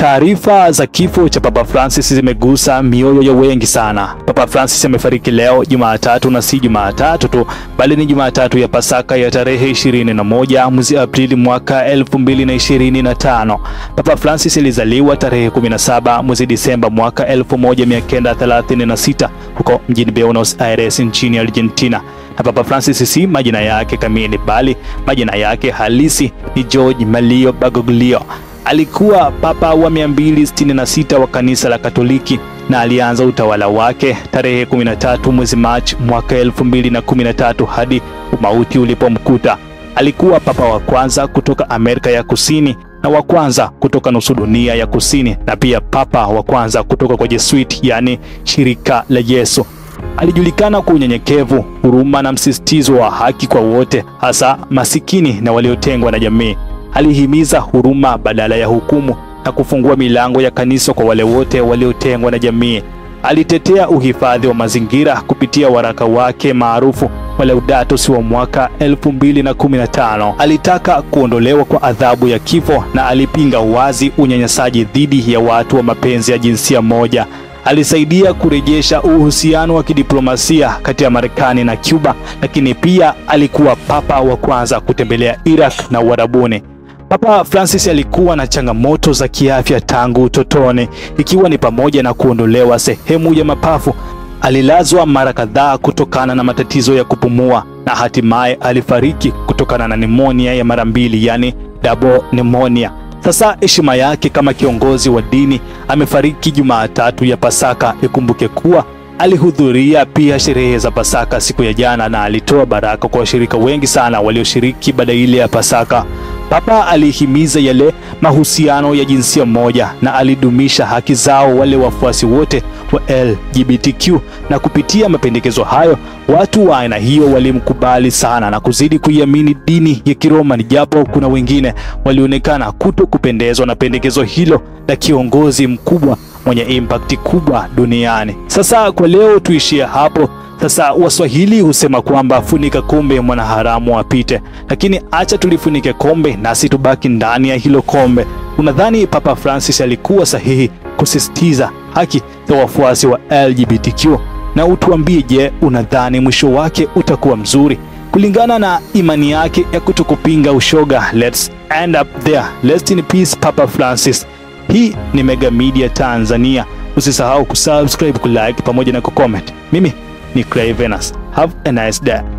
Taarifa za kifo cha Papa Francis zimegusa mioyo ya wengi sana. Papa Francis amefariki leo Jumatatu, na si Jumatatu tu, bali ni Jumatatu ya Pasaka ya tarehe 21 mwezi Aprili mwaka 2025. Papa Francis alizaliwa tarehe 17 mwezi Disemba mwaka 1936 huko mjini Buenos Aires nchini Argentina. Na Papa Francis si majina yake kamili, bali majina yake halisi ni Jorge Mario Bergoglio. Alikuwa papa wa 266 wa kanisa la Katoliki, na alianza utawala wake tarehe 13 mwezi Machi mwaka 2013 hadi umauti ulipomkuta. Alikuwa papa wa kwanza kutoka Amerika ya Kusini na wa kwanza kutoka nusu dunia ya kusini, na pia papa wa kwanza kutoka kwa Jesuit, yani shirika la Yesu. Alijulikana kwa unyenyekevu, huruma na msisitizo wa haki kwa wote, hasa masikini na waliotengwa na jamii. Alihimiza huruma badala ya hukumu na kufungua milango ya kanisa kwa wale wote waliotengwa na jamii. Alitetea uhifadhi wa mazingira kupitia waraka wake maarufu wa Laudato Si wa mwaka 2015. Alitaka kuondolewa kwa adhabu ya kifo na alipinga wazi unyanyasaji dhidi ya watu wa mapenzi ya jinsia moja. Alisaidia kurejesha uhusiano wa kidiplomasia kati ya Marekani na Cuba, lakini pia alikuwa papa wa kwanza kutembelea Iraq na Uarabuni. Papa Francis alikuwa na changamoto za kiafya tangu utotoni, ikiwa ni pamoja na kuondolewa sehemu ya mapafu. Alilazwa mara kadhaa kutokana na matatizo ya kupumua, na hatimaye alifariki kutokana na pneumonia ya mara mbili, yani double pneumonia. Sasa heshima yake kama kiongozi wa dini, amefariki Jumatatu ya Pasaka. Ikumbuke kuwa alihudhuria pia sherehe za Pasaka siku ya jana, na alitoa baraka kwa washirika wengi sana walioshiriki ibada ile ya Pasaka. Papa alihimiza yale mahusiano ya jinsia moja na alidumisha haki zao wale wafuasi wote wa LGBTQ, na kupitia mapendekezo hayo watu wa aina hiyo walimkubali sana na kuzidi kuiamini dini ya Kiroma, japo kuna wengine walionekana kutokupendezwa na pendekezo hilo la kiongozi mkubwa mwenye impact kubwa duniani. Sasa kwa leo tuishie hapo. Sasa Waswahili husema kwamba funika kombe mwanaharamu apite, lakini acha tulifunike kombe nasi tubaki ndani ya hilo kombe. Unadhani Papa Francis alikuwa sahihi kusisitiza haki za wafuasi wa LGBTQ? Na utuambie, je, unadhani mwisho wake utakuwa mzuri kulingana na imani yake ya kutokupinga ushoga? Let's end up there. Rest in peace Papa Francis. Hii ni Mega Media Tanzania. Usisahau kusubscribe, kulike pamoja na kucomment. Mimi ni Clay Venus. Have a nice day.